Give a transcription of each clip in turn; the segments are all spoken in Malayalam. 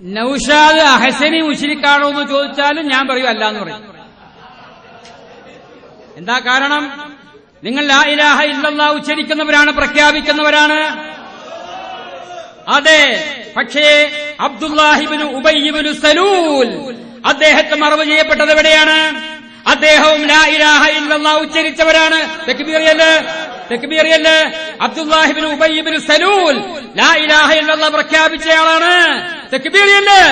നൗഷാദ് അഹസനി മുശ്രിക്കാണോ എന്ന് ചോദിച്ചാലും ഞാൻ പറയും അല്ല എന്ന് പറയും. എന്താ കാരണം? നിങ്ങൾ ലാ ഇലാഹ ഇല്ലല്ലാഹ് ഉച്ചരിക്കുന്നവരാണ്, പ്രഖ്യാപിക്കുന്നവരാണ്. അതെ, പക്ഷേ അബ്ദുല്ലാഹിബ്നു ഉബയ്യിബ്നു സലൂൽ അദ്ദേഹത്തെ മറവ് ചെയ്യപ്പെട്ടത് എവിടെയാണ്? അദ്ദേഹവും ലാ ഇലാഹ ഇല്ലല്ലാഹ് ഉച്ചരിച്ചവരാണ്. തക്ബീറിയല്ലേ? അബ്ദുല്ലാഹിബ്നു ഉബയ്യിബ്നു സലൂൽ ലാ ഇലാഹ ഇല്ലല്ലാഹ് പ്രഖ്യാപിച്ചയാളാണ്. തക്ബീറിയല്ലേ?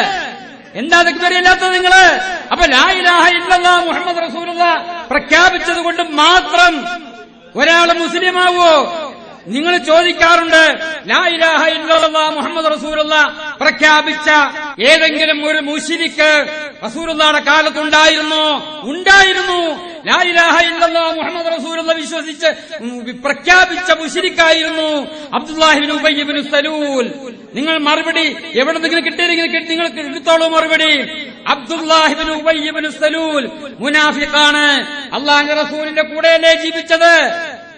എന്താ തക്ബീറിയല്ലാത്തത് നിങ്ങള്? അപ്പൊ ലാ ഇലാഹ ഇല്ലല്ലാഹ് മുഹമ്മദ് റസൂലുള്ളാഹ് പ്രഖ്യാപിച്ചത് കൊണ്ട് മാത്രം ഒരാള് മുസ്ലിമാവോ? നിങ്ങൾ ചോദിക്കാറുണ്ട്, ലാ ഇലാഹ ഇല്ലല്ലാഹ് മുഹമ്മദ് റസൂലുള്ളാഹ് പ്രഖ്യാപിച്ച ഏതെങ്കിലും ഒരു മുശ്രിക്ക് റസൂലുള്ളാഹിയുടെ കാലത്തുണ്ടായിരുന്നോ? ഉണ്ടായിരുന്നു. ലാ ഇലാഹ ഇല്ലല്ലാഹ് മുഹമ്മദ് റസൂലുള്ളാഹ് വിശ്വസിച്ച് പ്രഖ്യാപിച്ച മുശ്രിക്കായിരുന്നു അബ്ദുല്ലാഹിബ്നു ഉബയ്യിബ്നു സലൂൽ. നിങ്ങൾ മറുപടി എവിടെ നിങ്ങൾ കിട്ടിയില്ലെങ്കിൽ നിങ്ങൾ എടുത്തോളൂ മറുപടി. അബ്ദുല്ലാഹിബ്നു ഉബയ്യിബ്നു സലൂൽ മുനാഫിഖാണ്. അല്ലാഹുവിന്റെ റസൂലിന്റെ കൂടെയല്ലേ ജീവിച്ചത്?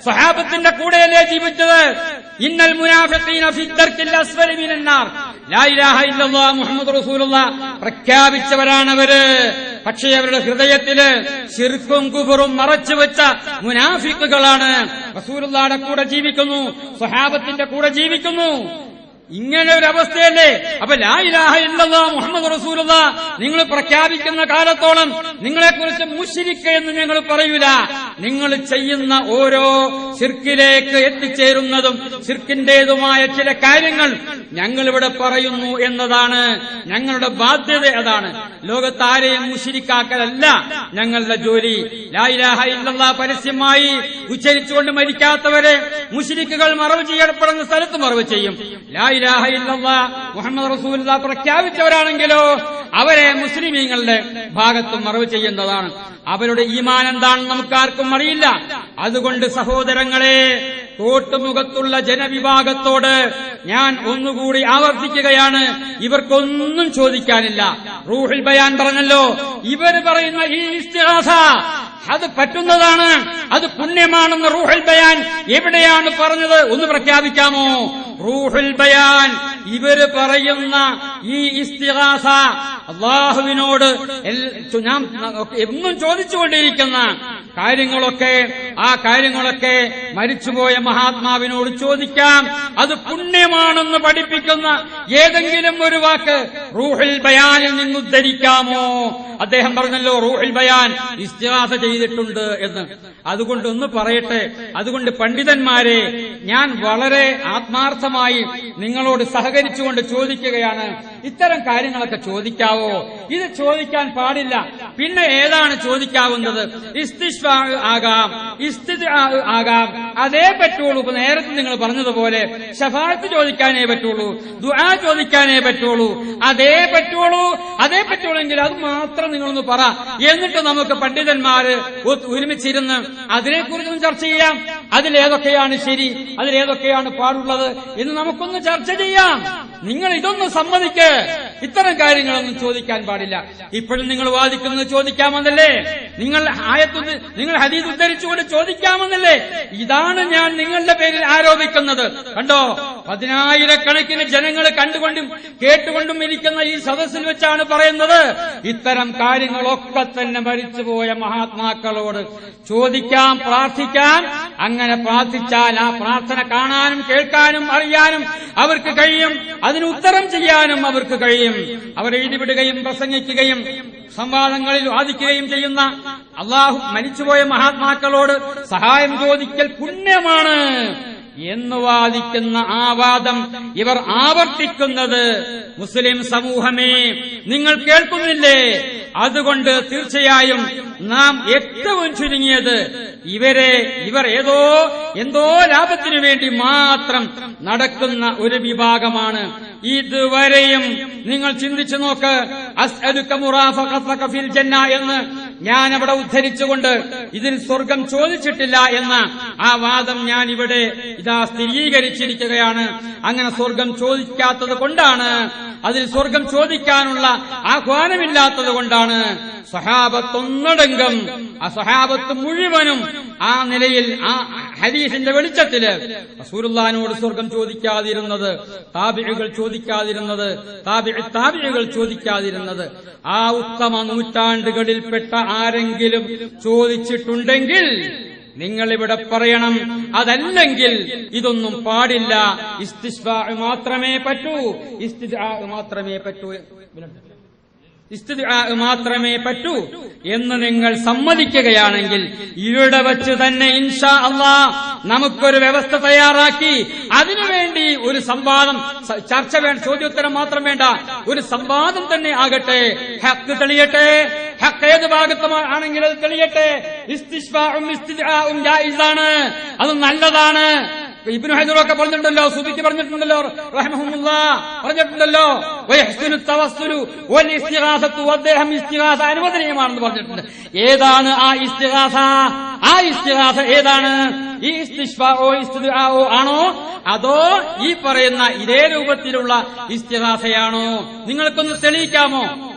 സ്വഹാബത്തിന്റെ കൂടെയല്ലേ ജീവിച്ചത്? ഇന്നൽ മുനാഫിഖീന ഫി ദർക്കിൽ അസ്ഫലി മിനന്നാർ. ലാ ഇലാഹ ഇല്ലല്ലാഹ് മുഹമ്മദ് റസൂലുള്ളാഹ് പ്രഖ്യാപിച്ചവരാണവര്. പക്ഷേ അവരുടെ ഹൃദയത്തില് ശിർക്കും കുഫറും മറച്ചുവെച്ച മുനാഫിഖുകളാണ്. റസൂലുള്ളാഹിയുടെ കൂടെ ജീവിക്കുന്നു, സ്വഹാബത്തിന്റെ കൂടെ ജീവിക്കുന്നു. ഇങ്ങനെ ഒരു അവസ്ഥയല്ലേ? അപ്പൊ ലാ ഇലാഹ ഇല്ലല്ലാഹ് മുഹമ്മദ് റസൂലുള്ളാഹ് നിങ്ങൾ പ്രഖ്യാപിക്കുന്ന കാലത്തോളം നിങ്ങളെക്കുറിച്ച് മുശ്രിക്ക് എന്ന് ഞങ്ങൾ പറയൂല. നിങ്ങൾ ചെയ്യുന്ന ഓരോ ശിർക്കിലേക്ക് എത്തിച്ചേരുന്നതും ശിർക്കിന്റേതുമായ ചില കാര്യങ്ങൾ ഞങ്ങളിവിടെ പറയുന്നു എന്നതാണ് ഞങ്ങളുടെ ബാധ്യത. അതാണ്, ലോകത്താരെയും മുശ്രിക്കാക്കലല്ല ഞങ്ങളുടെ ജോലി. ലാ ഇലാഹ ഇല്ലല്ലാഹ് പരസ്യമായി ഉച്ചരിച്ചുകൊണ്ട് മരിക്കാത്തവരെ മുശ്രിക്കുകൾ മറവ് ചെയ്യപ്പെടുന്ന സ്ഥലത്ത് മറവ് ചെയ്യും. ലാ ഇലാഹ ഇല്ലല്ലാഹ് മുഹമ്മദ് റസൂലുള്ളാഹ് പ്രഖ്യാപിച്ചവരാണെങ്കിലോ അവരെ മുസ്ലിമീങ്ങളുടെ ഭാഗത്തും മറവ് ചെയ്യുന്നതാണ്. അവരുടെ ഈമാൻ എന്താണെന്ന് നമുക്കാർക്കും അറിയില്ല. അതുകൊണ്ട് സഹോദരങ്ങളെ, തോട്ടുമുഖത്തുള്ള ജനവിഭാഗത്തോട് ഞാൻ ഒന്നുകൂടി ആവർത്തിക്കുകയാണ്, ഇവർക്കൊന്നും ചോദിക്കാനില്ല. റൂഹുൽ ബയാൻ പറഞ്ഞല്ലോ, ഇവർ പറയുന്ന ഈ ഇസ്തിഗാസ അത് പറ്റുന്നതാണ്, അത് പുണ്യമാണെന്ന് റൂഹുൽ ബയാൻ എവിടെയാണ് പറഞ്ഞത്? ഒന്ന് പ്രഖ്യാപിക്കാമോ? റൂഹുൽ ബയാൻ ഇവര് പറയുന്ന ഈ ഇസ്തിഗാസ അല്ലാഹുവിനോട് ഞാൻ എന്നും ചോദിച്ചുകൊണ്ടിരിക്കുന്ന കാര്യങ്ങളൊക്കെ, ആ കാര്യങ്ങളൊക്കെ മരിച്ചുപോയ മഹാത്മാവിനോട് ചോദിക്കാം. അത് പുണ്യമാണെന്ന് പഠിപ്പിക്കുന്ന ഏതെങ്കിലും ഒരു വാക്ക് റൂഹുൽ ബയാനിൽ നിന്ന് ഉദ്ധരിക്കാമോ? അദ്ദേഹം പറഞ്ഞല്ലോ റൂഹുൽ ബയാൻ ഇസ്തിഗാസ ചെയ്തിട്ടുണ്ട് എന്ന്. അതുകൊണ്ടൊന്ന് പറയട്ടെ, അതുകൊണ്ട് പണ്ഡിതന്മാരെ ഞാൻ വളരെ ആത്മാർത്ഥമായി നിങ്ങളോട് സഹകരിച്ചുകൊണ്ട് ചോദിക്കുകയാണ്, ഇത്തരം കാര്യങ്ങളൊക്കെ ചോദിക്കാവോ? ഇത് ചോദിക്കാൻ പാടില്ല. പിന്നെ ഏതാണ് ചോദിക്കാവുന്നത്? ഇസ്തിശ്ഫാ ആകാം, ഇസ്തിദ്ആ ആകാം, അതേ പറ്റുള്ളൂ. ഇപ്പൊ നേരത്തെ നിങ്ങൾ പറഞ്ഞതുപോലെ ശഫാഅത്ത് ചോദിക്കാനേ പറ്റുള്ളൂ, ദുആ ചോദിക്കാനേ പറ്റുള്ളൂ, അതേ പറ്റുള്ളൂ. എങ്കിൽ അത് മാത്രം നിങ്ങളൊന്ന് പറ. എന്നിട്ട് നമുക്ക് പണ്ഡിതന്മാര് ഒരുമിച്ചിരുന്ന് അതിനെക്കുറിച്ചൊന്ന് ചർച്ച ചെയ്യാം. അതിലേതൊക്കെയാണ് ശരി, അതിലേതൊക്കെയാണ് പാടുള്ളത് എന്ന് നമുക്കൊന്ന് ചർച്ച ചെയ്യാം. നിങ്ങൾ ഇതൊന്നും സമ്മതിക്ക്. ഇത്തരം കാര്യങ്ങളൊന്നും ചോദിക്കാൻ പാടില്ല. ഇപ്പോഴും നിങ്ങൾ വാദിക്കുന്നത് ചോദിക്കാമെന്നല്ലേ? നിങ്ങൾ ഹദീസ് ഉദ്ധരിച്ചുകൊണ്ട് ചോദിക്കാമെന്നല്ലേ? ഇതാണ് ഞാൻ നിങ്ങളുടെ പേരിൽ ആരോപിക്കുന്നത്. കണ്ടോ, 10,000-കണക്കിന് ജനങ്ങൾ കണ്ടുകൊണ്ടും കേട്ടുകൊണ്ടും ഇരിക്കുന്ന ഈ സദസ്സിൽ വെച്ചാണ് പറയുന്നത്, ഇത്തരം കാര്യങ്ങളൊക്കെ തന്നെ മരിച്ചുപോയ മഹാത്മാക്കളോട് ചോദിക്കാം, പ്രാർത്ഥിക്കാം. അങ്ങനെ പ്രാർത്ഥിച്ചാൽ ആ പ്രാർത്ഥന കാണാനും കേൾക്കാനും അറിയാനും അവർക്ക് കഴിയും, അതിന് ഉത്തരം ചെയ്യാനും അവർക്ക് കഴിയും. അവർ എഴുതിവിടുകയും പ്രസംഗിക്കുകയും സംവാദങ്ങളിൽ വാദിക്കുകയും ചെയ്യുന്ന അള്ളാഹു മരിച്ചുപോയ മഹാത്മാക്കളോട് സഹായം ചോദിക്കൽ പുണ്യമാണ് എന്ന് വാദിക്കുന്ന ആ വാദം ഇവർ ആവർത്തിക്കുന്നത് മുസ്ലിം സമൂഹമേ നിങ്ങൾ കേൾക്കുന്നില്ലേ? അതുകൊണ്ട് തീർച്ചയായും നാം ഏറ്റവും ചുരുങ്ങിയത് ഇവർ എന്തോ ലാഭത്തിനു വേണ്ടി മാത്രം നടക്കുന്ന ഒരു വിഭാഗമാണ്. ഇതുവരെയും നിങ്ങൾ ചിന്തിച്ചു നോക്ക്. അസ്അലുക മുറാഫഖതക ഫിൽ ജന്ന എന്ന് ഞാൻ അവിടെ ഉദ്ധരിച്ചുകൊണ്ട് ഇതിൽ സ്വർഗം ചോദിച്ചിട്ടില്ല എന്ന ആ വാദം ഞാൻ ഇവിടെ ഇതാ സ്ഥിരീകരിച്ചിരിക്കുകയാണ്. അങ്ങനെ സ്വർഗം ചോദിക്കാത്തത് കൊണ്ടാണ്, അതിൽ സ്വർഗം ചോദിക്കാനുള്ള ആഹ്വാനമില്ലാത്തത് കൊണ്ടാണ് സ്വഹാബത്തൊന്നടങ്കം, ആ സ്വഹാബത്ത് മുഴുവനും ആ നിലയിൽ ആ ഹദീസിന്റെ വെളിച്ചത്തില് റസൂലുള്ളാഹിനോട് സ്വർഗം ചോദിക്കാതിരുന്നത്, താബിഈകൾ ചോദിക്കാതിരുന്നത്, താബിഈകൾ ചോദിക്കാതിരുന്നത്, ആ ഉത്തമ നൂറ്റാണ്ടുകളിൽപ്പെട്ട ആരെങ്കിലും ചോദിച്ചിട്ടുണ്ടെങ്കിൽ നിങ്ങളിവിടെ പറയണം, അതല്ലെങ്കിൽ ഇതൊന്നും പാടില്ല, ഇസ്തിശ്ഫാ മാത്രമേ പറ്റൂ, ഇസ്തിദ്ആ മാത്രമേ പറ്റൂ, ഇസ്തിദ്ആ മാത്രമേ പറ്റൂ എന്ന് നിങ്ങൾ സമ്മതിക്കുകയാണെങ്കിൽ ഇവിടെ വച്ച് തന്നെ ഇൻഷാ അല്ലാഹ് നമുക്കൊരു വ്യവസ്ഥ തയ്യാറാക്കി അതിനുവേണ്ടി ഒരു സംവാദം, ചർച്ച വേണ്ട, ചോദ്യോത്തരം മാത്രം വേണ്ട, ഒരു സംവാദം തന്നെ ആകട്ടെ. ഹഖ് തെളിയട്ടെ, ഹഖ് ഏത് ഭാഗത്താണെങ്കിൽ അത് തെളിയട്ടെ. ഇസ്തിശ്ഫാഉം ഇസ്തിദ്ആഉം ജായിസാണ്, അത് നല്ലതാണ്. ഇബ്നു ഹജറൊക്കെ പറഞ്ഞിട്ടുണ്ടല്ലോ, സുബിക്ക് പറഞ്ഞിട്ടുണ്ടല്ലോ, റഹ്മഹുല്ലാഹ് പറഞ്ഞിട്ടുണ്ടല്ലോ, വയഹ്സുനു തവസ്സുലു വൽ ഇസ്തിഗാസത്തു വദ്ദഹം, ഇസ്തിഗാസ അനുവദനീയമാണെന്ന് പറഞ്ഞിട്ടുണ്ട്. ഏതാണ് ആ ഇസ്തിഗാസ? ആ ഇസ്തിഗാസ ഏതാണ്? ഈ ഇസ്തിശ്ഫാഓ ഇസ്തിദ്ആഓ ആണോ, അതോ ഈ പറയുന്ന ഇതേ രൂപത്തിലുള്ള ഇസ്തിഗാസയാണോ? നിങ്ങൾക്കൊന്ന് തെളിയിക്കാമോ?